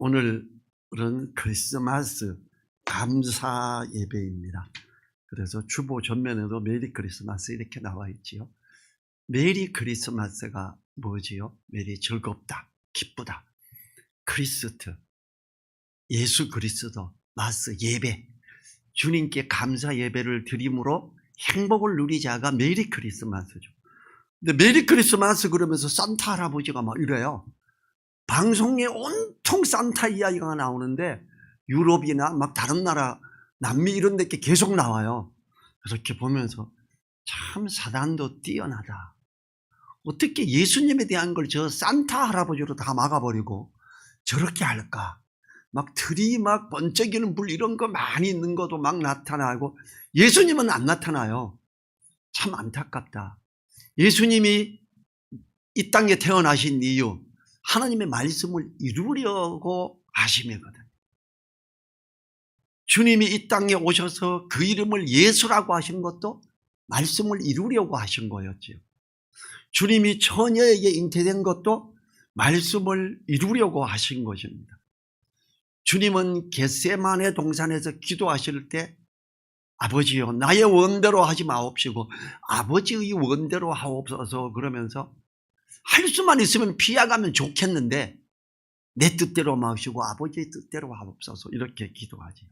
오늘은 크리스마스 감사 예배입니다. 그래서 주보 전면에도 메리 크리스마스 이렇게 나와 있지요. 메리 크리스마스가 뭐지요? 메리 즐겁다, 기쁘다. 크리스트, 예수 그리스도, 마스 예배, 주님께 감사 예배를 드림으로 행복을 누리자가 메리 크리스마스죠. 근데 메리 크리스마스 그러면서 산타 할아버지가 막 이래요. 방송에 온통 산타 이야기가 나오는데 유럽이나 막 다른 나라, 남미 이런 데 계속 나와요. 그렇게 보면서 참 사단도 뛰어나다. 어떻게 예수님에 대한 걸 저 산타 할아버지로 다 막아버리고 저렇게 할까? 막 틀이 막 번쩍이는 불 이런 거 많이 있는 것도 막 나타나고 예수님은 안 나타나요. 참 안타깝다. 예수님이 이 땅에 태어나신 이유, 하나님의 말씀을 이루려고 하심이거든. 주님이 이 땅에 오셔서 그 이름을 예수라고 하신 것도 말씀을 이루려고 하신 거였죠. 주님이 처녀에게 잉태된 것도 말씀을 이루려고 하신 것입니다. 주님은 겟세마네 동산에서 기도하실 때 아버지여 나의 원대로 하지 마옵시고 아버지의 원대로 하옵소서 그러면서 할 수만 있으면 피해가면 좋겠는데 내 뜻대로 마시고 아버지의 뜻대로 하옵소서 이렇게 기도하지.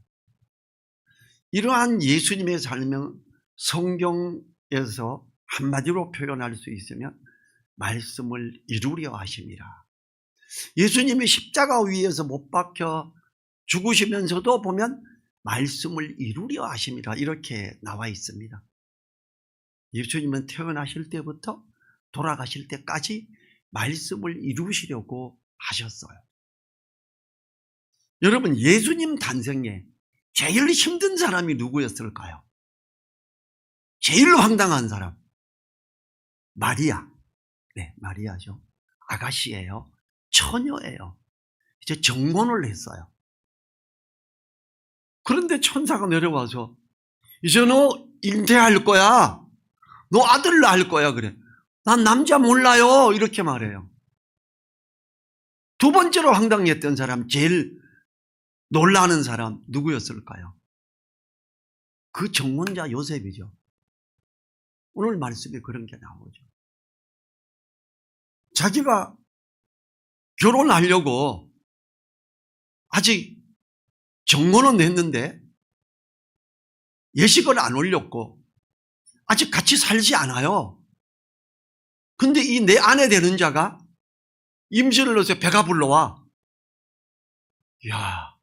이러한 예수님의 삶은 성경에서 한마디로 표현할 수 있으면 말씀을 이루려 하심이라. 예수님이 십자가 위에서 못 박혀 죽으시면서도 보면 말씀을 이루려 하심이라 이렇게 나와 있습니다. 예수님은 태어나실 때부터 돌아가실 때까지 말씀을 이루시려고 하셨어요. 여러분, 예수님 탄생에 제일 힘든 사람이 누구였을까요? 제일 황당한 사람. 마리아. 네, 마리아죠. 아가씨예요. 처녀예요. 이제 정혼을 했어요. 그런데 천사가 내려와서 이제 너 잉태할 거야. 너 아들 낳을 거야. 그래. 난 남자 몰라요. 이렇게 말해요. 두 번째로 황당했던 사람, 제일 놀라는 사람 누구였을까요? 그 정혼자 요셉이죠. 오늘 말씀에 그런 게 나오죠. 자기가 결혼하려고 아직 정혼은 했는데 예식을 안 올렸고 아직 같이 살지 않아요. 근데 이 내 아내 되는 자가 임신을 해서 배가 불러와. 이야,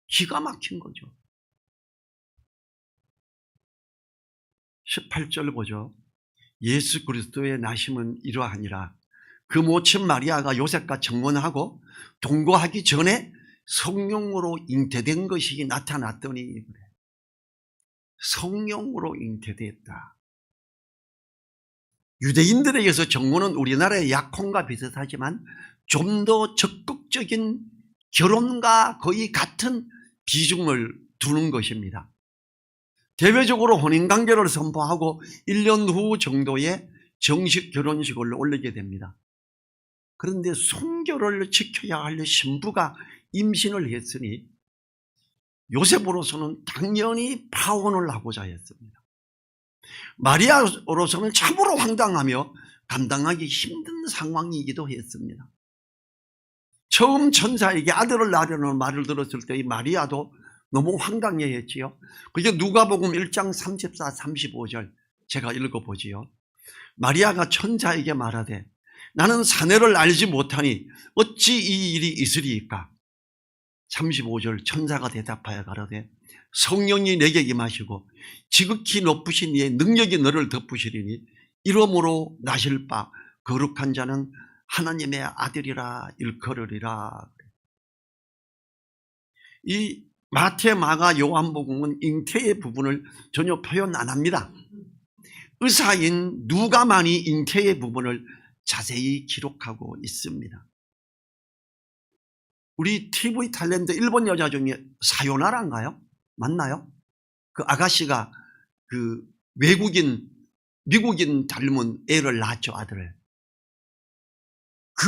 기가 막힌 거죠. 18절 보죠. 예수 그리스도의 나심은 이러하니라. 그 모친 마리아가 요셉과 정혼하고 동거하기 전에 성령으로 잉태된 것이 나타났더니 그래. 성령으로 잉태됐다. 유대인들에게서 정혼은 우리나라의 약혼과 비슷하지만 좀 더 적극적인 결혼과 거의 같은 비중을 두는 것입니다. 대외적으로 혼인관계를 선포하고 1년 후 정도에 정식 결혼식을 올리게 됩니다. 그런데 순결을 지켜야 할 신부가 임신을 했으니 요셉으로서는 당연히 파혼을 하고자 했습니다. 마리아로서는 참으로 황당하며 감당하기 힘든 상황이기도 했습니다. 처음 천사에게 아들을 낳으려는 말을 들었을 때 이 마리아도 너무 황당해했지요. 그게 누가복음 1장 34, 35절 제가 읽어보지요. 마리아가 천사에게 말하되 나는 사내를 알지 못하니 어찌 이 일이 있으리이까. 35절 천사가 대답하여 가로되 성령이 내게 임하시고 지극히 높으신 이의 능력이 너를 덮으시리니 이러므로 나실 바 거룩한 자는 하나님의 아들이라 일컬으리라. 이 마태, 마가, 요한복음은 잉태의 부분을 전혀 표현 안 합니다. 의사인 누가만이 잉태의 부분을 자세히 기록하고 있습니다. 우리 TV 탤런트 일본 여자 중에 사요나라인가요? 맞나요? 그 아가씨가 그 미국인 닮은 애를 낳았죠, 아들을. 그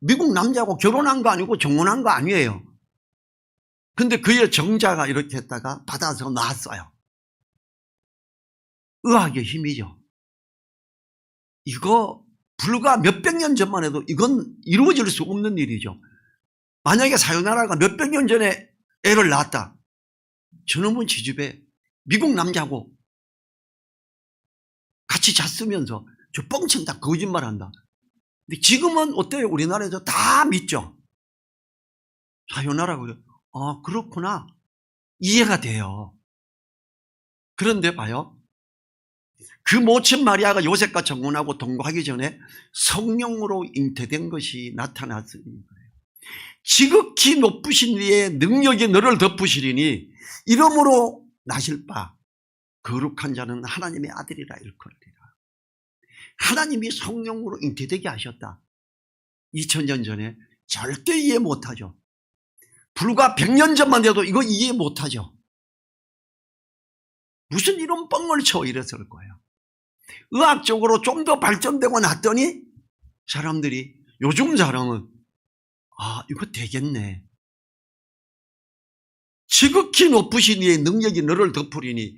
미국 남자하고 결혼한 거 아니고 정혼한 거 아니에요. 근데 그의 정자가 이렇게 했다가 받아서 낳았어요. 의학의 힘이죠. 이거 불과 몇백 년 전만 해도 이건 이루어질 수 없는 일이죠. 만약에 사요나라가 몇백 년 전에 애를 낳았다. 저놈은 지집에 미국 남자하고 같이 잤으면서 저 뻥친 다 거짓말한다. 근데 지금은 어때요? 우리나라에서 다 믿죠. 사요나라 그래. 아, 그렇구나. 이해가 돼요. 그런데 봐요. 그 모친 마리아가 요셉과 정혼하고 동거하기 전에 성령으로 잉태된 것이 나타났으니 그래요. 지극히 높으신 이의 능력이 너를 덮으시리니 이러므로 나실 바 거룩한 자는 하나님의 아들이라 일컬으리라. 하나님이 성령으로 잉태되게 하셨다. 2000년 전에 절대 이해 못하죠. 불과 100년 전만 돼도 이거 이해 못하죠. 무슨 이런 뻥을 쳐 이랬을 거예요. 의학적으로 좀 더 발전되고 났더니 사람들이, 요즘 사람은 아, 이거 되겠네. 지극히 높으신 이의 능력이 너를 덮으리니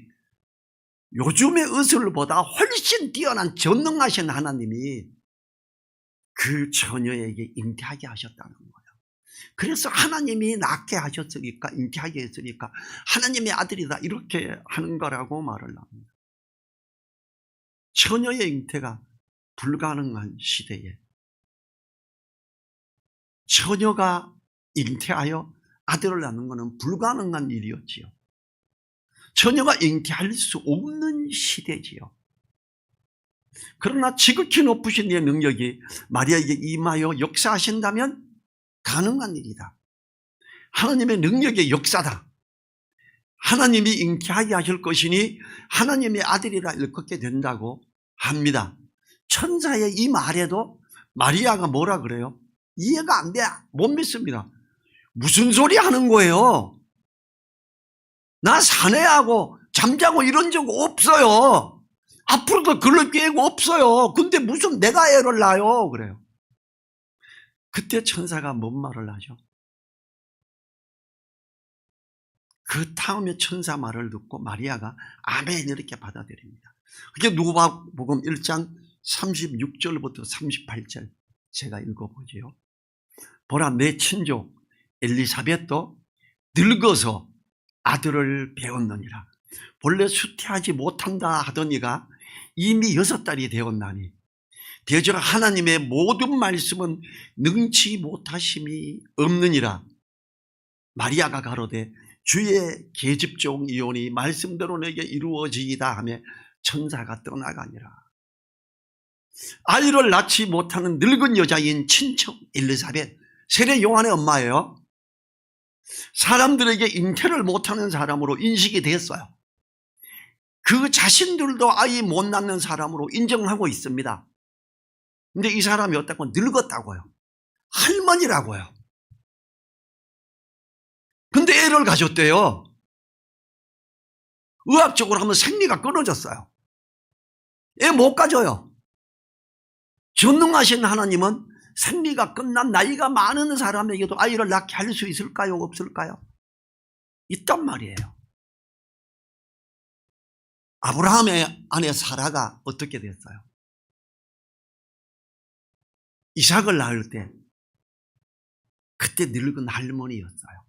요즘의 의술보다 훨씬 뛰어난 전능하신 하나님이 그 처녀에게 잉태하게 하셨다는 거예요. 그래서 하나님이 낳게 하셨으니까, 잉태하게 했으니까 하나님의 아들이다 이렇게 하는 거라고 말을 합니다. 처녀의 잉태가 불가능한 시대에 처녀가 잉태하여 아들을 낳는 것은 불가능한 일이었지요. 처녀가 잉태할 수 없는 시대지요. 그러나 지극히 높으신 이의 능력이 마리아에게 임하여 역사하신다면 가능한 일이다. 하나님의 능력의 역사다. 하나님이 잉태하게 하실 것이니 하나님의 아들이라 일컫게 된다고 합니다. 천사의 이 말에도 마리아가 뭐라 그래요? 이해가 안 돼. 못 믿습니다. 무슨 소리 하는 거예요? 나 사내하고 잠자고 이런 적 없어요. 앞으로도 그럴 계획 없어요. 근데 무슨 내가 애를 낳아요? 그래요. 그때 천사가 뭔 말을 하죠? 그 다음에 천사 말을 듣고 마리아가 아멘 이렇게 받아들입니다. 그게 누가복음 1장 36절부터 38절 제가 읽어보지요. 보라, 내 친족 엘리사벳도 늙어서 아들을 배웠느니라. 본래 수태하지 못한다 하던 이가 이미 6달이 되었나니 대저 하나님의 모든 말씀은 능치 못하심이 없느니라. 마리아가 가로되 주의 계집종 이온이 말씀대로 내게 이루어지이다 하며 천사가 떠나가니라. 아이를 낳지 못하는 늙은 여자인 친척 엘리사벳, 세례 요한의 엄마예요. 사람들에게 잉태를 못하는 사람으로 인식이 됐어요. 그 자신들도 아이 못 낳는 사람으로 인정하고 있습니다. 근데 이 사람이 어떻고 늙었다고요. 할머니라고요. 근데 애를 가졌대요. 의학적으로 하면 생리가 끊어졌어요. 애 못 가져요. 전능하신 하나님은 생리가 끝난 나이가 많은 사람에게도 아이를 낳게 할 수 있을까요? 없을까요? 있단 말이에요. 아브라함의 아내 사라가 어떻게 됐어요? 이삭을 낳을 때 그때 늙은 할머니였어요.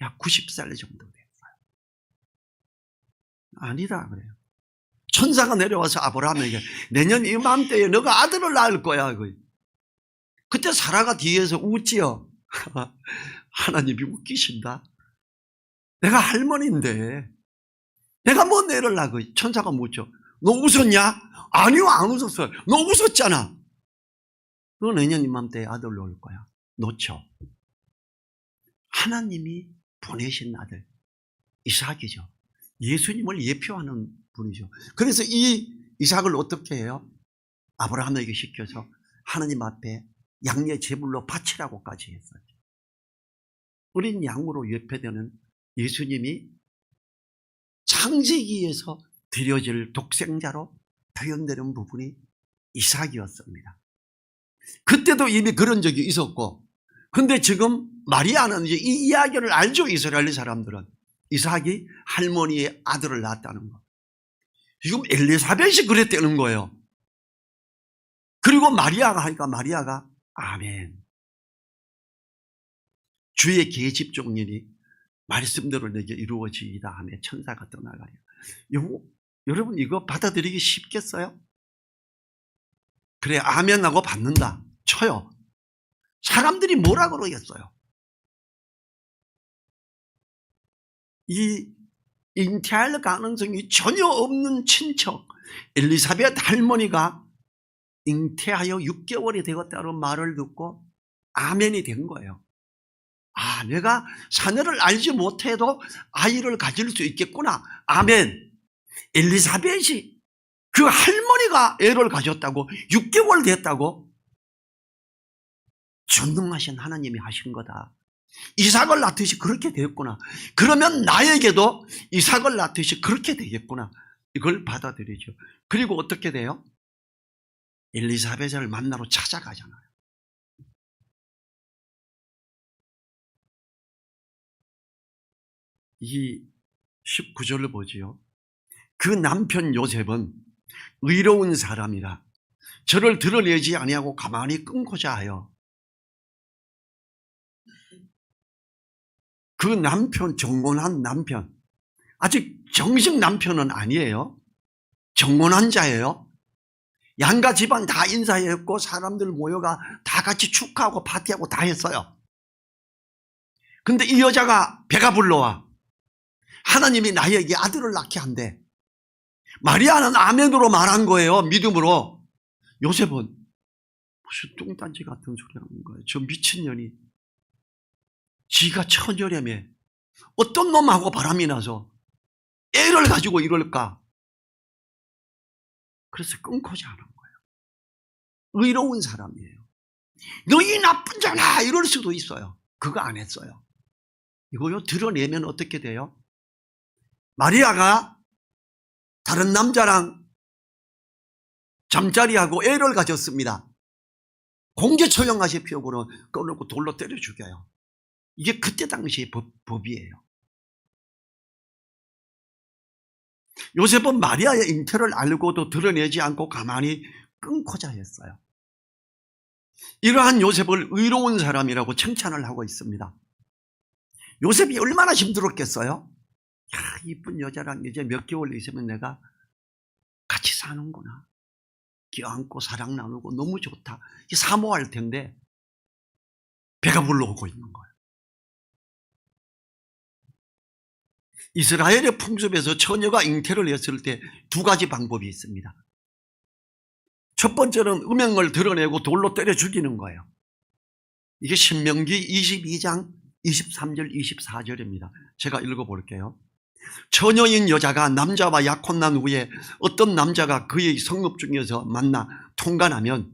약 90살 정도 됐어요. 아니다 그래요. 천사가 내려와서 아브라함에게 내년 이맘때에 너가 아들을 낳을 거야. 그때 사라가 뒤에서 웃지요. 하나님이 웃기신다. 내가 할머니인데 내가 뭔 애를 낳고. 천사가 묻죠. 너 웃었냐? 아니요, 안 웃었어요. 너 웃었잖아. 너 내년 이맘때에 아들 낳을 거야. 놓쳐. 하나님이 보내신 아들 이삭이죠. 예수님을 예표하는 분이죠. 그래서 이 이삭을 어떻게 해요? 아브라함에게 시켜서 하나님 앞에 양의 제물로 바치라고까지 했어요. 어린 양으로 예표되는 예수님이 창세기에서 드려질 독생자로 표현되는 부분이 이삭이었습니다. 그때도 이미 그런 적이 있었고, 근데 지금 마리아는 이제 이 이야기를 알죠. 이스라엘 사람들은. 이삭이 할머니의 아들을 낳았다는 거. 지금 엘리사벳이 그랬다는 거예요. 그리고 마리아가 하니까 마리아가 아멘. 주의 계집종일이 말씀대로 내게 이루어지이다 하며 천사가 떠나가요. 여러분 이거 받아들이기 쉽겠어요? 그래 아멘 하고 받는다 쳐요. 사람들이 뭐라 그러겠어요? 이 잉태할 가능성이 전혀 없는 친척 엘리사벳 할머니가 잉태하여 6개월이 되었다는 말을 듣고 아멘이 된 거예요. 아, 내가 자녀를 알지 못해도 아이를 가질 수 있겠구나. 아멘. 엘리사벳이 그 할머니가 애를 가졌다고 6개월 됐다고 전능하신 하나님이 하신 거다. 이삭을 낳듯이 그렇게 되었구나. 그러면 나에게도 이삭을 낳듯이 그렇게 되겠구나. 이걸 받아들이죠. 그리고 어떻게 돼요? 엘리사벳을 만나러 찾아가잖아요. 이 19절을 보지요. 그 남편 요셉은 의로운 사람이라 저를 드러내지 아니하고 가만히 끊고자 하여 그 남편, 정혼한 남편, 아직 정식 남편은 아니에요. 정혼한 자예요. 양가 집안 다 인사했고 사람들 모여가 다 같이 축하하고 파티하고 다 했어요. 근데 이 여자가 배가 불러와 하나님이 나에게 아들을 낳게 한대. 마리아는 아멘으로 말한 거예요. 믿음으로. 요셉은 무슨 뚱딴지 같은 소리 하는 거예요. 저 미친년이 지가 처녀라며 어떤 놈하고 바람이 나서 애를 가지고 이럴까. 그래서 끊고자 하는 거예요. 의로운 사람이에요. 너희 나쁜 자나 이럴 수도 있어요. 그거 안 했어요. 이거요 드러내면 어떻게 돼요? 마리아가 다른 남자랑 잠자리하고 애를 가졌습니다. 공개 처형하십시오. 그러면 꺼놓고 돌로 때려 죽여요. 이게 그때 당시의 법이에요. 요셉은 마리아의 잉태를 알고도 드러내지 않고 가만히 끊고자 했어요. 이러한 요셉을 의로운 사람이라고 칭찬을 하고 있습니다. 요셉이 얼마나 힘들었겠어요? 야, 이쁜 여자랑 이제 몇 개월 있으면 내가 같이 사는구나. 껴안고 사랑 나누고 너무 좋다. 사모할 텐데 배가 불러오고 있는 거예요. 이스라엘의 풍습에서 처녀가 잉태를 했을 때 두 가지 방법이 있습니다. 첫 번째는 음행을 드러내고 돌로 때려 죽이는 거예요. 이게 신명기 22장 23절 24절입니다. 제가 읽어볼게요. 처녀인 여자가 남자와 약혼난 후에 어떤 남자가 그의 성읍 중에서 만나 통간하면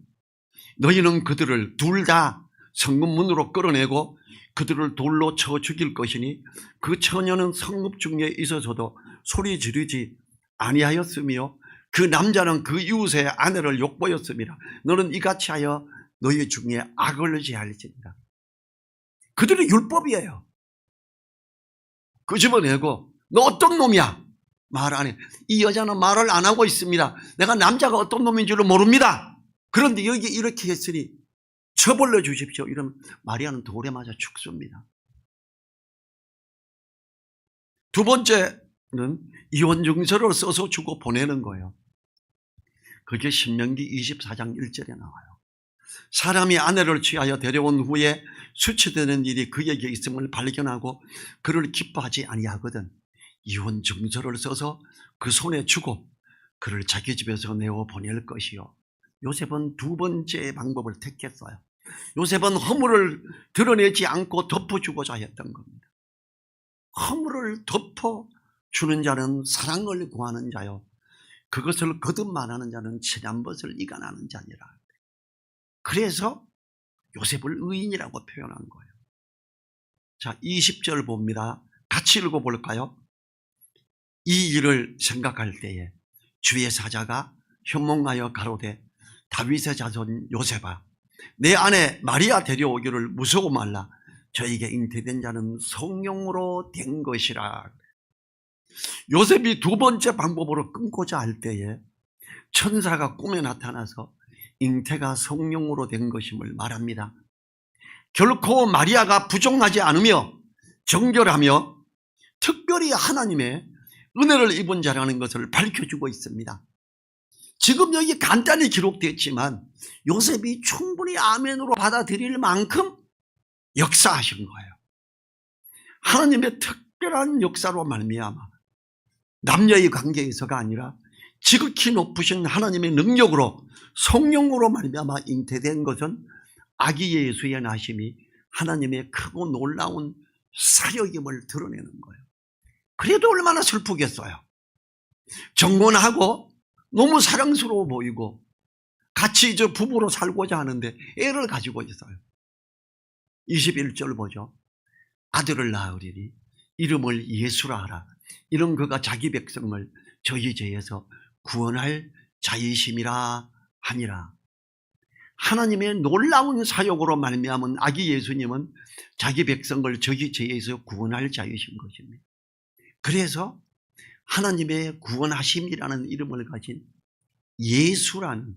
너희는 그들을 둘 다 성읍 문으로 끌어내고 그들을 돌로 쳐 죽일 것이니 그 처녀는 성읍 중에 있어서도 소리 지르지 아니하였으며 그 남자는 그 이웃의 아내를 욕보였습니다. 너는 이같이 하여 너희 중에 악을 제할지니라. 그들의 율법이에요. 끄집어내고 너 어떤 놈이야? 말 안 해. 이 여자는 말을 안 하고 있습니다. 내가 남자가 어떤 놈인 줄을 모릅니다. 그런데 여기 이렇게 했으니 처벌해 주십시오. 이러면 마리아는 돌에 맞아 죽습니다. 두 번째는 이혼증서를 써서 주고 보내는 거예요. 그게 신명기 24장 1절에 나와요. 사람이 아내를 취하여 데려온 후에 수치되는 일이 그에게 있음을 발견하고 그를 기뻐하지 아니하거든 이혼 증서를 써서 그 손에 주고 그를 자기 집에서 내어 보낼 것이요. 요셉은 두 번째 방법을 택했어요. 요셉은 허물을 드러내지 않고 덮어주고자 했던 겁니다. 허물을 덮어주는 자는 사랑을 구하는 자요, 그것을 거듭말하는 자는 지난것을 이간하는 자니라. 그래서 요셉을 의인이라고 표현한 거예요. 자, 20절 봅니다. 같이 읽어볼까요? 이 일을 생각할 때에 주의 사자가 현몽하여 가로되 다윗의 자손 요셉아 내 아내 마리아 데려오기를 무서워 말라. 저에게 잉태된 자는 성령으로 된 것이라. 요셉이 두 번째 방법으로 끊고자 할 때에 천사가 꿈에 나타나서 잉태가 성령으로 된 것임을 말합니다. 결코 마리아가 부정하지 않으며 정결하며 특별히 하나님의 은혜를 입은 자라는 것을 밝혀주고 있습니다. 지금 여기 간단히 기록되었지만 요셉이 충분히 아멘으로 받아들일 만큼 역사하신 거예요. 하나님의 특별한 역사로 말미암아 남녀의 관계에서가 아니라 지극히 높으신 하나님의 능력으로 성령으로 말미암아 잉태된 것은 아기 예수의 나심이 하나님의 크고 놀라운 사역임을 드러내는 거예요. 그래도 얼마나 슬프겠어요. 정혼하고 너무 사랑스러워 보이고 같이 부부로 살고자 하는데 애를 가지고 있어요. 21절 보죠. 아들을 낳으리니 이름을 예수라 하라. 이런 그가 자기 백성을 저희 죄에서 구원할 자이심이라 하니라. 하나님의 놀라운 사역으로 말미암은 아기 예수님은 자기 백성을 저희 죄에서 구원할 자이신 것입니다. 그래서 하나님의 구원하심이라는 이름을 가진 예수라는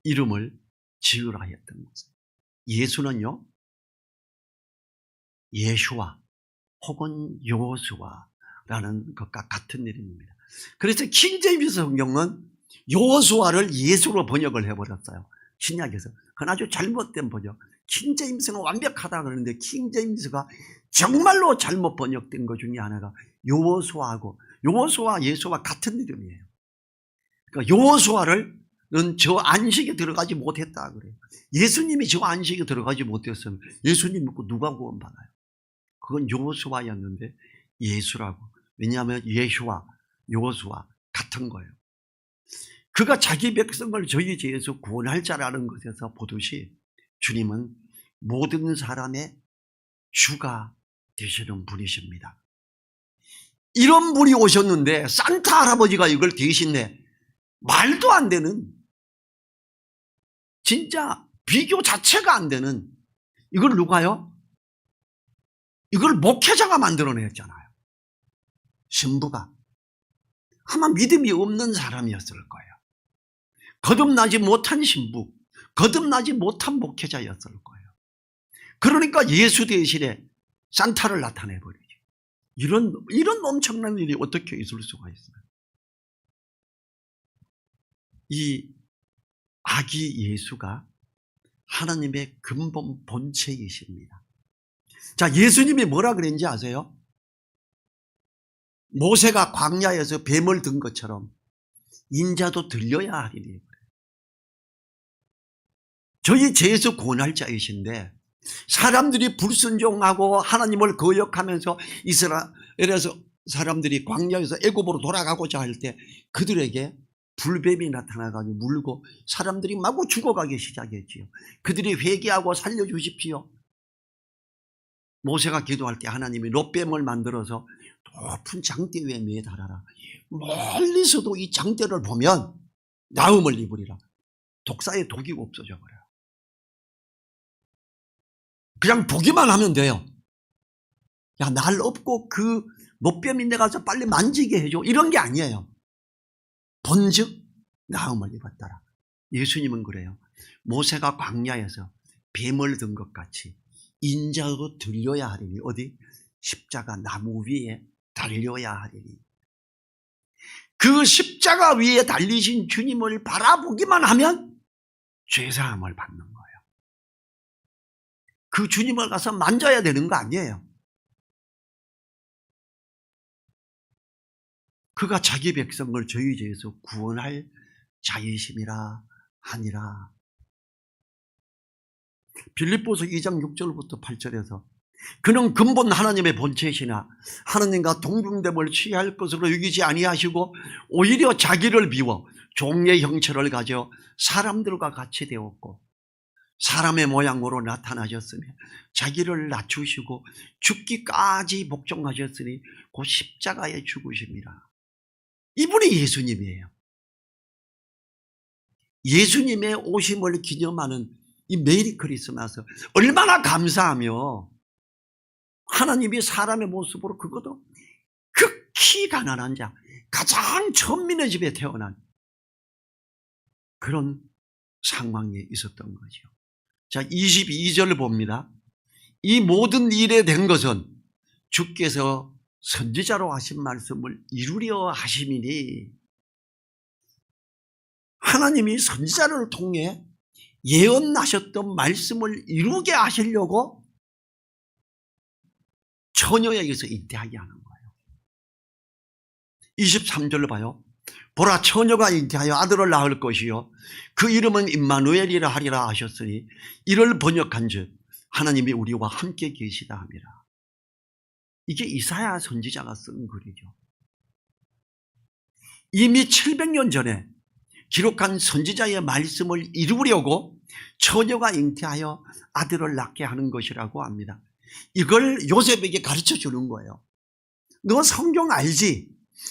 이름을 지으라 했던 것입니다. 예수는요, 예수와 혹은 여호수아라는 것과 같은 이름입니다. 그래서 킹제임스 성경은 여호수아를 예수로 번역을 해버렸어요. 신약에서. 그건 아주 잘못된 번역. 킹제임스는 완벽하다 그러는데 킹제임스가 정말로 잘못 번역된 것 중에 하나가 여호수아하고, 여호수아 예수와 같은 이름이에요. 그러니까 여호수아는 저 안식에 들어가지 못했다 그래요. 예수님이 저 안식에 들어가지 못했으면 예수님 믿고 누가 구원받아요? 그건 여호수아였는데 예수라고. 왜냐하면 예수와 여호수아 같은 거예요. 그가 자기 백성을 저희 죄에서 구원할 자라는 것에서 보듯이 주님은 모든 사람의 주가 되시는 분이십니다. 이런 분이 오셨는데 산타 할아버지가 이걸 대신해. 말도 안 되는, 진짜 비교 자체가 안 되는, 이걸 누가요? 이걸 목회자가 만들어냈잖아요. 신부가. 아마 믿음이 없는 사람이었을 거예요. 거듭나지 못한 신부, 거듭나지 못한 목회자였을 거예요. 그러니까 예수 대신에 산타를 나타내버리죠. 이런 엄청난 일이 어떻게 있을 수가 있어요? 이 아기 예수가 하나님의 근본 본체이십니다. 자, 예수님이 뭐라 그랬는지 아세요? 모세가 광야에서 뱀을 든 것처럼 인자도 들려야 하리니. 저희 죄에서 구원할 자이신데 사람들이 불순종하고 하나님을 거역하면서 이스라엘에서 사람들이 광야에서 애굽으로 돌아가고자 할 때 그들에게 불뱀이 나타나가지고 물고 사람들이 마구 죽어가기 시작했지요. 그들이 회개하고 살려주십시오. 모세가 기도할 때 하나님이 롯뱀을 만들어서 높은 장대 위에 매달아라. 멀리서도 이 장대를 보면 나음을 입으리라. 독사의 독이 없어져 버려요. 그냥 보기만 하면 돼요. 야, 날 업고 그 롯뱀이 내가서 빨리 만지게 해줘. 이런 게 아니에요. 본즉 나음을 입었더라. 예수님은 그래요. 모세가 광야에서 뱀을 든 것 같이 인자도 들려야 하리니. 어디? 십자가 나무 위에 달려야 하리니. 그 십자가 위에 달리신 주님을 바라보기만 하면 죄사함을 받는 거예요. 그 주님을 가서 만져야 되는 거 아니에요. 그가 자기 백성을 저희 죄에서 구원할 자이심이라 하니라. 빌립보서 2장 6절부터 8절에서 그는 근본 하나님의 본체시나 하나님과 동등됨을 취할 것으로 여기지 아니하시고 오히려 자기를 비워 종의 형체를 가져 사람들과 같이 되었고 사람의 모양으로 나타나셨으며 자기를 낮추시고 죽기까지 복종하셨으니 곧 십자가에 죽으십니다. 이분이 예수님이에요. 예수님의 오심을 기념하는 이 메리 크리스마스 얼마나 감사하며 하나님이 사람의 모습으로 그것도 극히 가난한 자, 가장 천민의 집에 태어난 그런 상황에 있었던 거죠. 자, 22절을 봅니다. 이 모든 일에 된 것은 주께서 선지자로 하신 말씀을 이루려 하심이니, 하나님이 선지자를 통해 예언하셨던 말씀을 이루게 하시려고 처녀에게서 잉태하게 하는 거예요. 23절로 봐요. 보라, 처녀가 잉태하여 아들을 낳을 것이요 그 이름은 임마누엘이라 하리라 하셨으니, 이를 번역한즉 하나님이 우리와 함께 계시다 함이라. 이게 이사야 선지자가 쓴 글이죠. 이미 700년 전에 기록한 선지자의 말씀을 이루려고 처녀가 잉태하여 아들을 낳게 하는 것이라고 합니다. 이걸 요셉에게 가르쳐 주는 거예요. 너 성경 알지?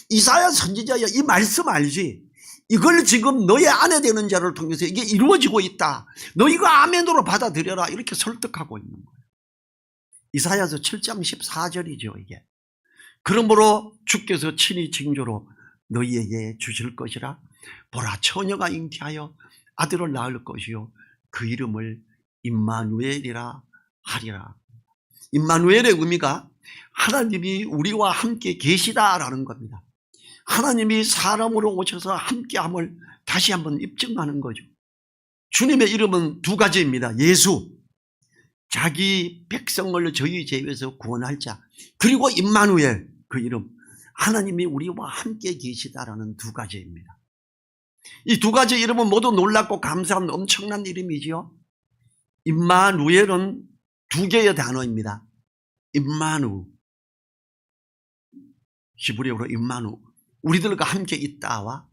이사야 선지자의 이 말씀 알지? 이걸 지금 너의 아내 되는 자를 통해서 이게 이루어지고 있다. 너 이거 아멘으로 받아들여라. 이렇게 설득하고 있는 거예요. 이사야서 7장 14절이죠 이게. 그러므로 주께서 친히 징조로 너희에게 주실 것이라. 보라, 처녀가 잉태하여 아들을 낳을 것이요 그 이름을 임마누엘이라 하리라. 임마누엘의 의미가 하나님이 우리와 함께 계시다라는 겁니다. 하나님이 사람으로 오셔서 함께함을 다시 한번 입증하는 거죠. 주님의 이름은 두 가지입니다. 예수, 자기 백성을 저희 죄에서 구원할 자, 그리고 임마누엘, 그 이름, 하나님이 우리와 함께 계시다라는 두 가지입니다. 이 두 가지 이름은 모두 놀랍고 감사한 엄청난 이름이지요. 임마누엘은 두 개의 단어입니다. 임마누, 히브리어로 임마누, 우리들과 함께 있다와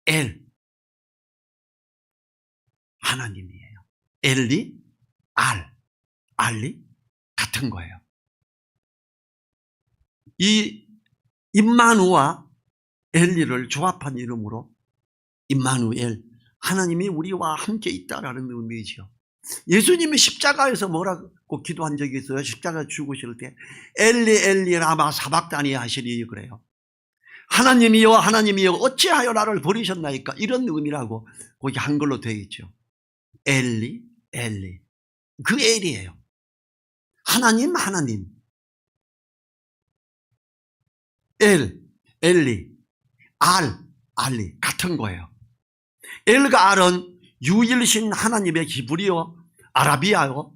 엘, 하나님이에요. 엘리, 알리 같은 거예요. 이 임마누와 엘리를 조합한 이름으로 임마누엘, 하나님이 우리와 함께 있다라는 의미죠. 예수님이 십자가에서 뭐라고 기도한 적이 있어요? 십자가 죽으실 때 엘리 엘리 라마 사박다니 하시니 그래요. 하나님이여 하나님이여 어찌하여 나를 버리셨나이까, 이런 의미라고 거기 한글로 되어 있죠. 엘리 엘리, 그 엘이에요. 하나님 엘리, 알리 같은 거예요. 엘과 알은 유일신 하나님의 히브리어, 아라비아어,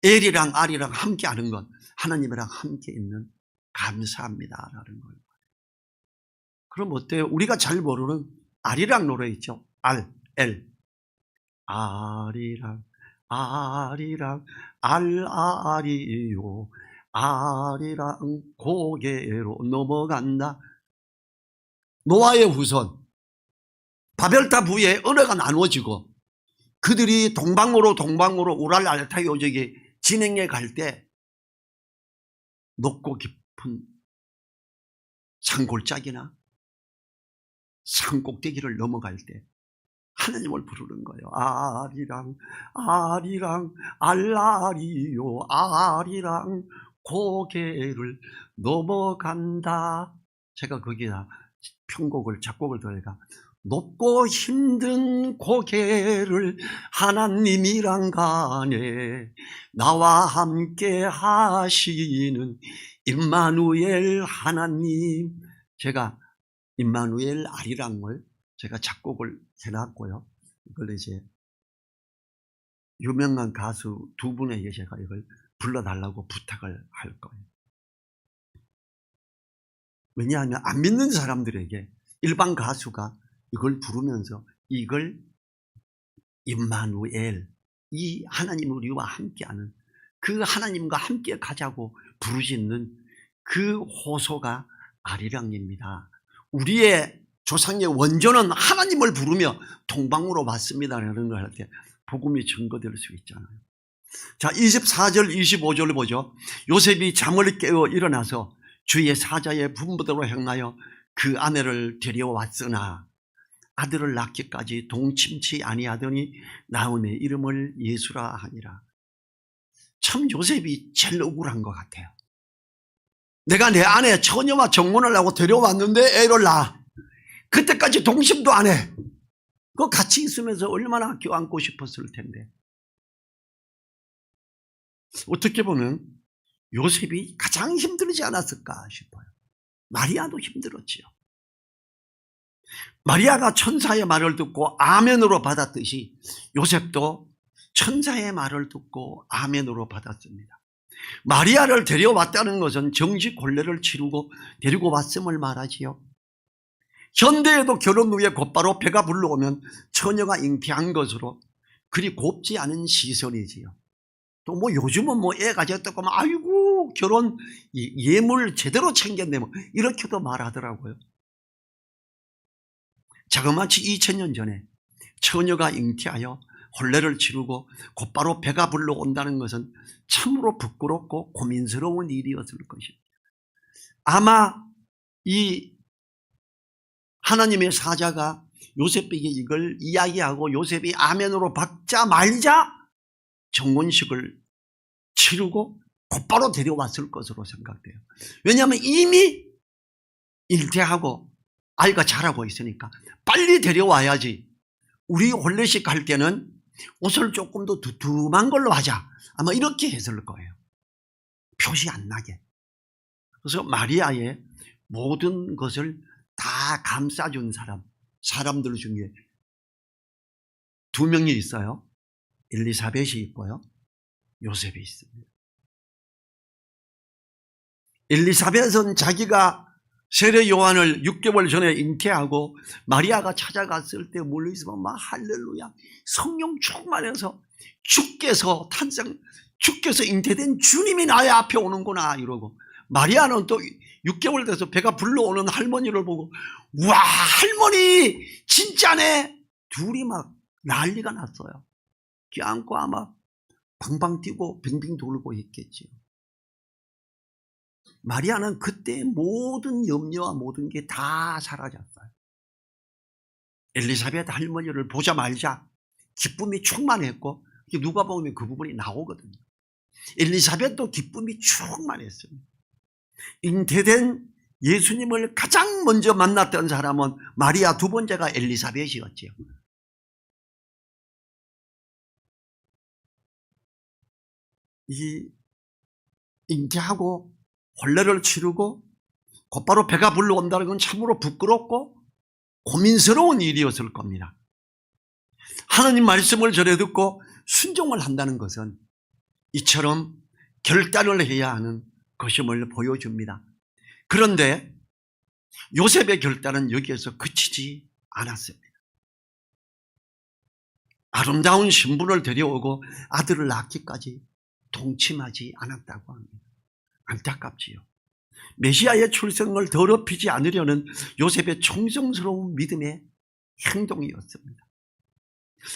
엘이랑 알이랑 함께 하는 건 하나님이랑 함께 있는 감사합니다라는 거예요. 그럼 어때요? 우리가 잘 모르는 알이랑 노래 있죠. 엘. 알이랑 알이요 알이랑 고개로 넘어간다. 노아의 후손 바벨탑 위에 언어가 나누어지고 그들이 동방으로 우랄 알타이 오적이 진행해 갈 때 높고 깊은 산골짜기나 산꼭대기를 넘어갈 때 하나님을 부르는 거예요. 알이랑 알라리요 알이랑 고개를 넘어간다. 제가 거기다 편곡을 작곡을 더해가 높고 힘든 고개를 하나님이랑 가네 나와 함께 하시는 임마누엘 하나님. 제가 임마누엘 아리랑을 제가 작곡을 해놨고요. 이걸 이제 유명한 가수 두 분에게 제가 이걸 불러달라고 부탁을 할 거예요. 왜냐하면 안 믿는 사람들에게 일반 가수가 이걸 부르면서 이걸 임마누엘, 이 하나님 우리와 함께하는 그 하나님과 함께 가자고 부르짖는 그 호소가 아리랑입니다. 우리의 조상의 원조는 하나님을 부르며 동방으로 왔습니다라는 걸 할 때 복음이 증거될 수 있잖아요. 자, 24절 25절을 보죠. 요셉이 잠을 깨어 일어나서 주의 사자의 분부대로 행하여 그 아내를 데려왔으나 아들을 낳기까지 동침치 아니하더니 나음의 이름을 예수라 하니라. 참 요셉이 제일 억울한 것 같아요. 내가 내 아내 처녀와 정혼을 하고 데려왔는데 애를 낳아. 그때까지 동심도 안 해. 그 같이 있으면서 얼마나 껴안고 싶었을 텐데. 어떻게 보면 요셉이 가장 힘들지 않았을까 싶어요. 마리아도 힘들었지요. 마리아가 천사의 말을 듣고 아멘으로 받았듯이 요셉도 천사의 말을 듣고 아멘으로 받았습니다. 마리아를 데려왔다는 것은 정식 혼례를 치르고 데리고 왔음을 말하지요. 현대에도 결혼 후에 곧바로 배가 불러오면 처녀가 잉태한 것으로 그리 곱지 않은 시선이지요. 또 뭐 요즘은 뭐 애 가졌다고 하면 아이고 결혼 예물 제대로 챙겼네 뭐 이렇게도 말하더라고요. 자그마치 2000년 전에 처녀가 잉태하여 혼례를 치르고 곧바로 배가 불러온다는 것은 참으로 부끄럽고 고민스러운 일이었을 것입니다. 아마 이 하나님의 사자가 요셉에게 이걸 이야기하고 요셉이 아멘으로 받자마자 정혼식을 치르고 곧바로 데려왔을 것으로 생각돼요. 왜냐하면 이미 일태하고 아이가 자라고 있으니까 빨리 데려와야지. 우리 혼례식 할 때는 옷을 조금 더 두툼한 걸로 하자. 아마 이렇게 했을 거예요. 표시 안 나게. 그래서 마리아의 모든 것을 다 감싸준 사람들 중에 두 명이 있어요. 엘리사벳이 있고요. 요셉이 있습니다. 엘리사벳은 자기가 세례 요한을 6개월 전에 잉태하고 마리아가 찾아갔을 때 멀리서 막 할렐루야 성령 충만해서 주께서 잉태된 주님이 나의 앞에 오는구나 이러고, 마리아는 또 6개월 돼서 배가 불러오는 할머니를 보고 와 할머니 진짜네, 둘이 막 난리가 났어요. 껴안고 아마 방방 뛰고 빙빙 돌고 있겠지요. 마리아는 그때 모든 염려와 모든 게 다 사라졌어요. 엘리사벳 할머니를 보자마자 기쁨이 충만했고, 누가 보면 그 부분이 나오거든요. 엘리사벳도 기쁨이 충만했습니다. 잉태된 예수님을 가장 먼저 만났던 사람은 마리아, 두 번째가 엘리사벳이었죠. 이 잉태하고 혼례를 치르고 곧바로 배가 불러온다는 건 참으로 부끄럽고 고민스러운 일이었을 겁니다. 하나님 말씀을 전해 듣고 순종을 한다는 것은 이처럼 결단을 해야 하는 것임을 보여줍니다. 그런데 요셉의 결단은 여기에서 그치지 않았습니다. 아름다운 신분을 데려오고 아들을 낳기까지 동침하지 않았다고 합니다. 안타깝지요. 메시아의 출생을 더럽히지 않으려는 요셉의 충성스러운 믿음의 행동이었습니다.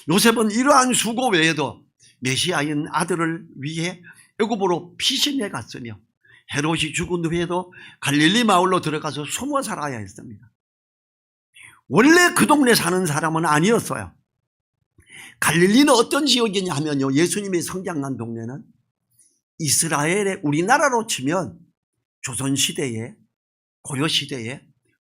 요셉은 이러한 수고 외에도 메시아인 아들을 위해 애굽으로 피신해 갔으며 헤롯이 죽은 후에도 갈릴리 마을로 들어가서 숨어 살아야 했습니다. 원래 그 동네 사는 사람은 아니었어요. 갈릴리는 어떤 지역이냐 하면요, 예수님이 성장한 동네는 이스라엘의, 우리나라로 치면 조선시대에, 고려시대에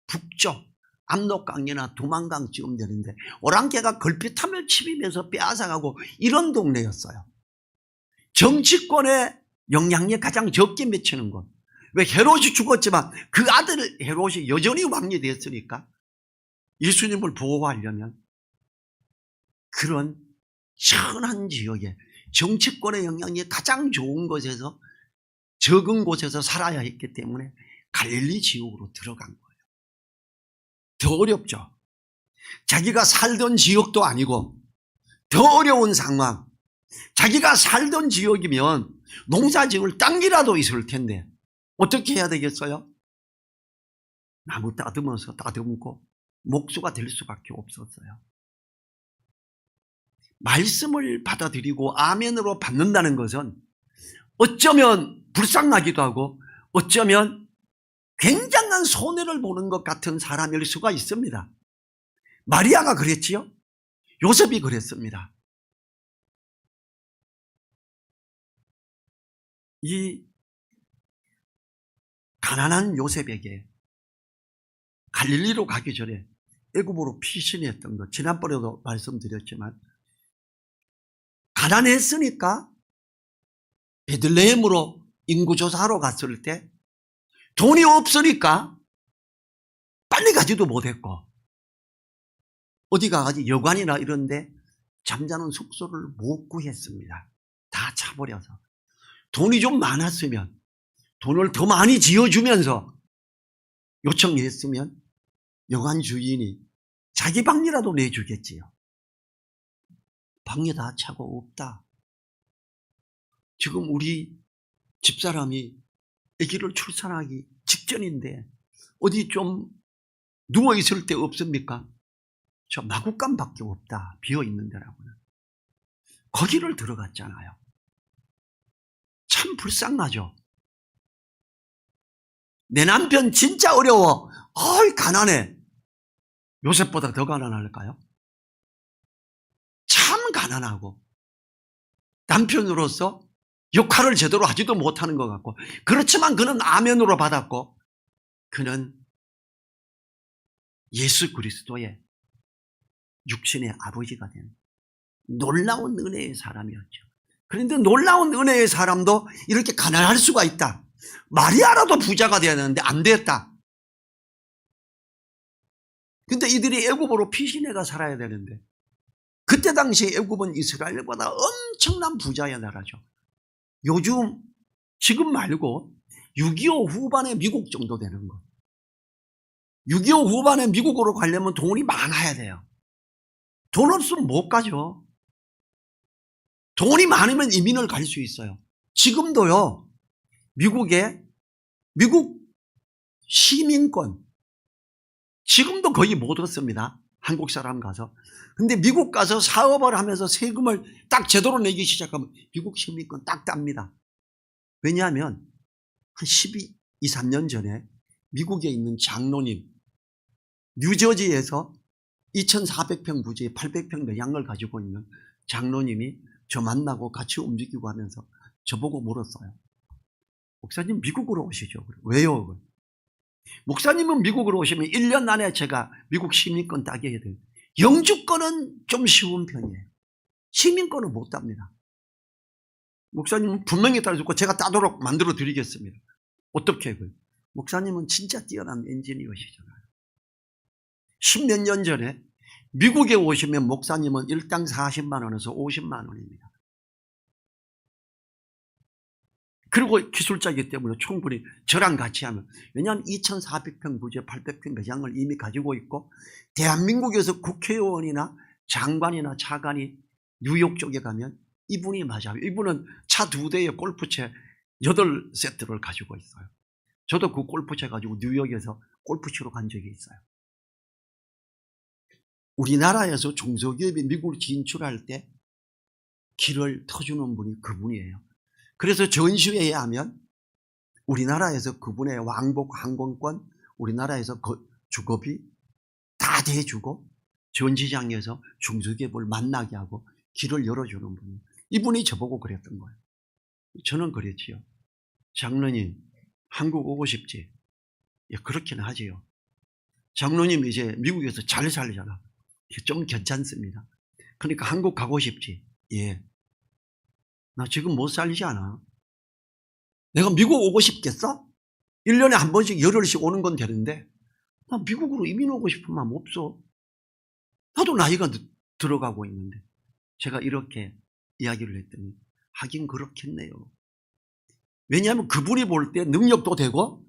북쪽 압록강이나 두만강쯤 되는데 오랑캐가 걸핏하면 침입해서 빼앗아가고 이런 동네였어요. 정치권에 영향력이 가장 적게 미치는 곳. 왜? 헤롯이 죽었지만 그 아들 헤롯이 여전히 왕이 됐으니까 예수님을 보호하려면 그런 천한 지역에 정치권의 영향력이 가장 좋은 곳에서, 적은 곳에서 살아야 했기 때문에 갈릴리 지역으로 들어간 거예요. 더 어렵죠. 자기가 살던 지역도 아니고 더 어려운 상황. 자기가 살던 지역이면 농사 지을 땅이라도 있을 텐데 어떻게 해야 되겠어요? 나무 따듬어서 따듬고 목수가 될 수밖에 없었어요. 말씀을 받아들이고 아멘으로 받는다는 것은 어쩌면 불쌍하기도 하고 어쩌면 굉장한 손해를 보는 것 같은 사람일 수가 있습니다. 마리아가 그랬지요. 요셉이 그랬습니다. 이 가난한 요셉에게 갈릴리로 가기 전에 애굽으로 피신했던 것, 지난번에도 말씀드렸지만, 가난했으니까 베들레헴으로 인구조사하러 갔을 때 돈이 없으니까 빨리 가지도 못했고, 어디 가가지고 여관이나 이런데 잠자는 숙소를 못 구했습니다. 다 차버려서. 돈이 좀 많았으면 돈을 더 많이 지어주면서 요청했으면 여관 주인이 자기 방이라도 내주겠지요. 방에 다 차고 없다. 지금 우리 집사람이 아기를 출산하기 직전인데 어디 좀 누워있을 데 없습니까? 저 마구간밖에 없다. 비어있는 데라고는. 거기를 들어갔잖아요. 참 불쌍하죠. 내 남편 진짜 어려워. 어이 가난해. 요셉보다 더 가난할까요? 참 가난하고 남편으로서 역할을 제대로 하지도 못하는 것 같고, 그렇지만 그는 아멘으로 받았고, 그는 예수 그리스도의 육신의 아버지가 된 놀라운 은혜의 사람이었죠. 그런데 놀라운 은혜의 사람도 이렇게 가난할 수가 있다. 마리아라도 부자가 되어야 되는데 안 됐다. 근데 이들이 애굽으로 피신해가 살아야 되는데, 그때 당시 애굽은 이스라엘보다 엄청난 부자의 나라죠. 요즘 지금 말고 6.25 후반에 미국 정도 되는 거. 6.25 후반에 미국으로 가려면 돈이 많아야 돼요. 돈 없으면 못 가죠. 돈이 많으면 이민을 갈 수 있어요. 지금도요, 미국 시민권 지금도 거의 못 얻습니다. 한국 사람 가서. 근데 미국 가서 사업을 하면서 세금을 딱 제대로 내기 시작하면 미국 시민권 딱 땁니다. 왜냐하면 한 3년 전에 미국에 있는 장로님, 뉴저지에서 2,400평 부지에 800평 매장을 가지고 있는 장로님이 저 만나고 같이 움직이고 하면서 저보고 물었어요. 목사님 미국으로 오시죠. 왜요? 목사님은 미국으로 오시면 1년 안에 제가 미국 시민권 따게 해야 돼요. 영주권은 좀 쉬운 편이에요. 시민권은 못 땁니다. 목사님은 분명히 따라주고 제가 따도록 만들어 드리겠습니다. 어떻게 해요? 목사님은 진짜 뛰어난 엔지니어시잖아요. 10몇 년 전에 미국에 오시면 목사님은 일당 40만 원에서 50만 원입니다. 그리고 기술자이기 때문에 충분히 저랑 같이 하면, 왜냐하면 2,400평 부지에 800평 매장을 이미 가지고 있고, 대한민국에서 국회의원이나 장관이나 차관이 뉴욕 쪽에 가면 이분이 맞아요. 이분은 차 2대에 골프채 8세트를 가지고 있어요. 저도 그 골프채 가지고 뉴욕에서 골프 치러 간 적이 있어요. 우리나라에서 중소기업이 미국으로 진출할 때 길을 터주는 분이 그분이에요. 그래서 전시회에 하면 우리나라에서 그분의 왕복 항공권, 우리나라에서 주거비 다 대주고 전시장에서 중소기업을 만나게 하고 길을 열어주는 분이, 이분이 저보고 그랬던 거예요. 저는 그랬지요. 장로님 한국 오고 싶지? 예, 그렇긴 하지요. 장로님 이제 미국에서 잘 살잖아. 좀 괜찮습니다. 그러니까 한국 가고 싶지? 예. 나 지금 못 살지 않아. 내가 미국 오고 싶겠어? 1년에 한 번씩 열흘씩 오는 건 되는데 나 미국으로 이민 오고 싶은 마음 없어. 나도 나이가 들어가고 있는데. 제가 이렇게 이야기를 했더니 하긴 그렇겠네요. 왜냐하면 그분이 볼 때 능력도 되고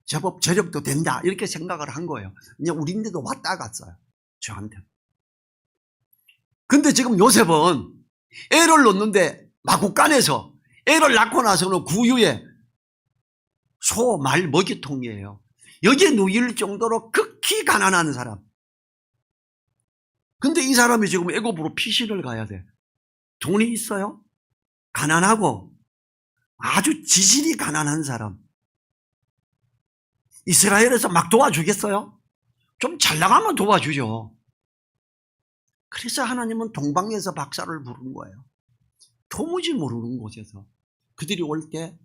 제법 재력도 된다 이렇게 생각을 한 거예요. 그냥 우리인데도 왔다 갔어요. 저한테. 근데 지금 요셉은 애를 낳는데 마구간에서 애를 낳고 나서는 구유에 소, 말, 먹이통이에요. 여기에 누일 정도로 극히 가난한 사람. 근데 이 사람이 지금 애굽으로 피신을 가야 돼. 돈이 있어요? 가난하고 아주 지질이 가난한 사람. 이스라엘에서 막 도와주겠어요? 좀 잘 나가면 도와주죠. 그래서 하나님은 동방에서 박사를 부른 거예요. 도무지 모르는 곳에서 그들이 올 때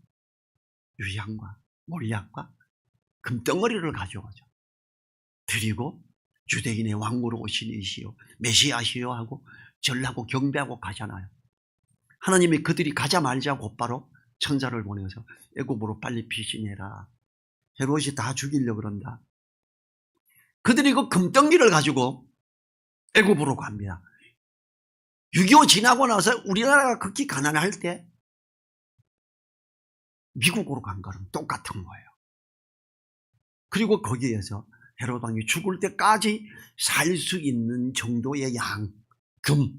유향과 몰약과 금덩어리를 가져오죠. 드리고 유대인의 왕으로 오신 이시요 메시아시요 하고 절하고 경배하고 가잖아요. 하나님이 그들이 가자마자 곧바로 천사를 보내서 애굽으로 빨리 피신해라. 헤롯이 다 죽이려고 그런다. 그들이 그 금덩이를 가지고 애굽으로 갑니다. 6.25 지나고 나서 우리나라가 극히 가난할 때 미국으로 간 거랑 똑같은 거예요. 그리고 거기에서 헤롯 왕이 죽을 때까지 살 수 있는 정도의 양, 금,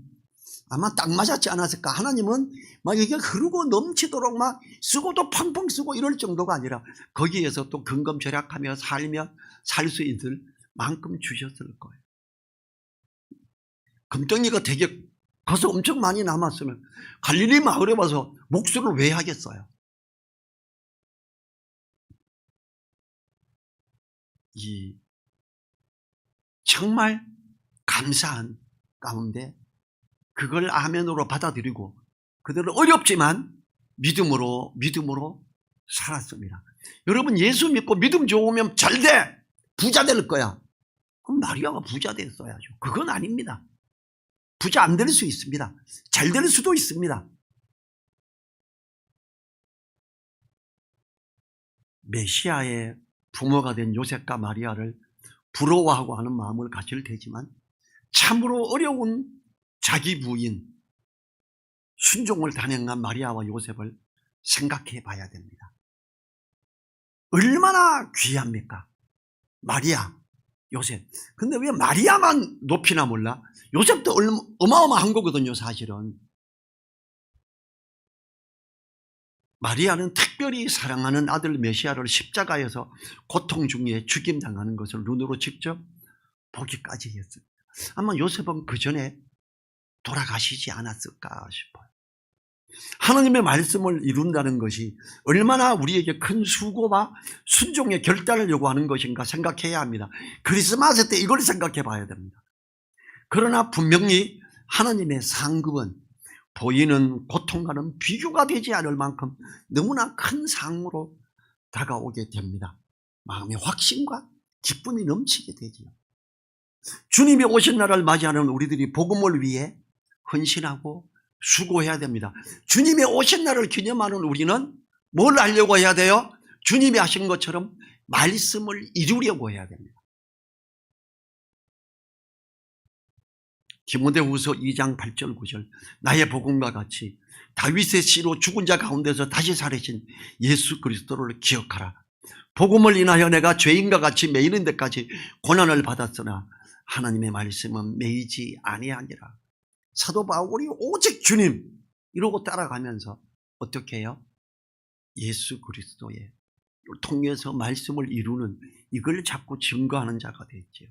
아마 딱 맞았지 않았을까. 하나님은 막 이게 흐르고 넘치도록 막 쓰고도 펑펑 쓰고 이럴 정도가 아니라 거기에서 또 근검절약하며 살며 살 수 있을 만큼 주셨을 거예요. 금덩이가 되게 가서 엄청 많이 남았으면 갈릴리 마을에 와서 목수를 왜 하겠어요? 이 정말 감사한 가운데 그걸 아멘으로 받아들이고 그들은 어렵지만 믿음으로 살았습니다. 여러분 예수 믿고 믿음 좋으면 잘 돼! 부자 될 거야. 그럼 마리아가 부자 됐어야죠. 그건 아닙니다. 부자 안 될 수 있습니다. 잘 될 수도 있습니다. 메시아의 부모가 된 요셉과 마리아를 부러워하고 하는 마음을 가질 테지만 참으로 어려운 자기 부인 순종을 단행한 마리아와 요셉을 생각해 봐야 됩니다. 얼마나 귀합니까? 마리아, 요셉. 근데 왜 마리아만 높이나 몰라? 요셉도 어마어마한 거거든요, 사실은. 마리아는 특별히 사랑하는 아들 메시아를 십자가에서 고통 중에 죽임당하는 것을 눈으로 직접 보기까지 했습니다. 아마 요셉은 그 전에 돌아가시지 않았을까 싶어요. 하나님의 말씀을 이룬다는 것이 얼마나 우리에게 큰 수고와 순종의 결단을 요구하는 것인가 생각해야 합니다. 크리스마스 때 이걸 생각해 봐야 됩니다. 그러나 분명히 하나님의 상급은 보이는 고통과는 비교가 되지 않을 만큼 너무나 큰 상으로 다가오게 됩니다. 마음의 확신과 기쁨이 넘치게 되지요. 주님이 오신 날을 맞이하는 우리들이 복음을 위해 헌신하고 수고해야 됩니다. 주님이 오신 날을 기념하는 우리는 뭘 하려고 해야 돼요? 주님이 하신 것처럼 말씀을 이루려고 해야 됩니다. 디모데후서 2장 8절 9절 나의 복음과 같이 다윗의 씨로 죽은 자 가운데서 다시 살으신 예수 그리스도를 기억하라. 복음을 인하여 내가 죄인과 같이 매이는 데까지 고난을 받았으나 하나님의 말씀은 매이지 아니하니라. 사도 바울이 오직 주님 이러고 따라가면서 어떻게 해요? 예수 그리스도의 통해서 말씀을 이루는 이걸 자꾸 증거하는 자가 됐죠.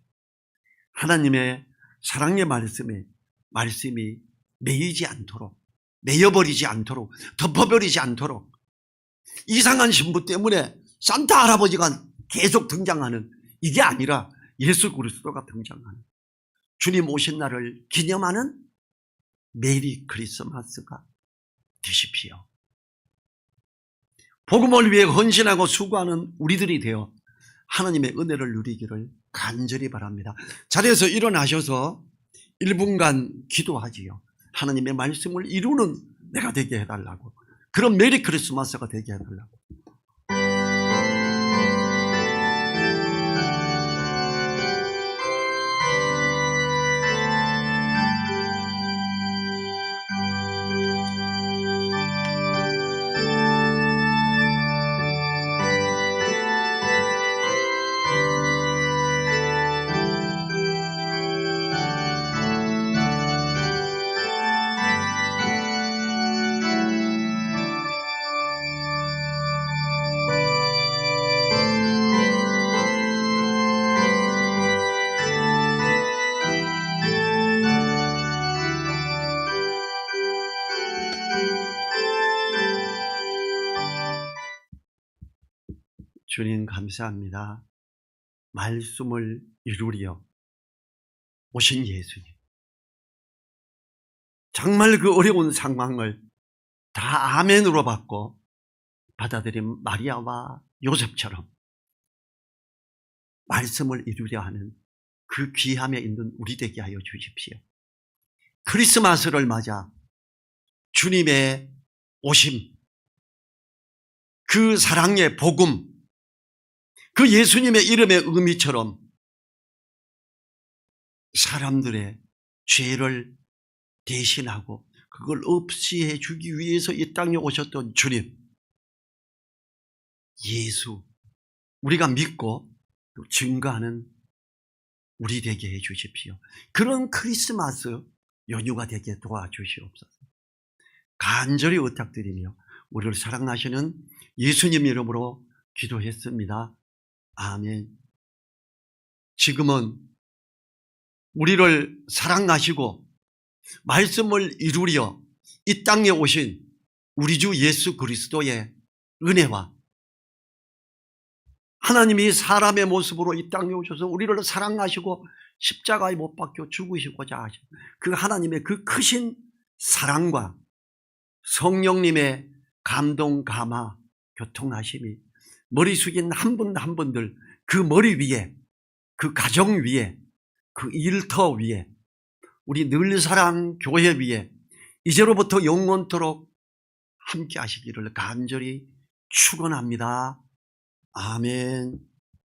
하나님의 사랑의 말씀이 매이지 않도록, 매여버리지 않도록, 덮어버리지 않도록 이상한 신부 때문에 산타 할아버지가 계속 등장하는 이게 아니라 예수 그리스도가 등장하는 주님 오신 날을 기념하는 메리 크리스마스가 되십시오. 복음을 위해 헌신하고 수고하는 우리들이 되어 하나님의 은혜를 누리기를 간절히 바랍니다. 자리에서 일어나셔서 1분간 기도하지요. 하나님의 말씀을 이루는 내가 되게 해달라고. 그런 메리 크리스마스가 되게 해달라고. 주님 감사합니다. 말씀을 이루려 오신 예수님. 정말 그 어려운 상황을 다 아멘으로 받고 받아들인 마리아와 요셉처럼 말씀을 이루려 하는 그 귀함에 있는 우리 되게 하여 주십시오. 크리스마스를 맞아 주님의 오심, 그 사랑의 복음, 그 예수님의 이름의 의미처럼 사람들의 죄를 대신하고 그걸 없이 해주기 위해서 이 땅에 오셨던 주님, 예수, 우리가 믿고 또 증거하는 우리 되게 해 주십시오. 그런 크리스마스 연휴가 되게 도와주시옵소서. 간절히 부탁드리며 우리를 사랑하시는 예수님 이름으로 기도했습니다. 아멘. 지금은 우리를 사랑하시고 말씀을 이루려 이 땅에 오신 우리 주 예수 그리스도의 은혜와 하나님이 사람의 모습으로 이 땅에 오셔서 우리를 사랑하시고 십자가에 못 박혀 죽으시고자 하신 그 하나님의 그 크신 사랑과 성령님의 감동, 감화, 교통하심이 머리 숙인 한 분 한 분들 그 머리 위에, 그 가정 위에, 그 일터 위에, 우리 늘사랑 교회 위에 이제로부터 영원토록 함께 하시기를 간절히 축원합니다. 아멘.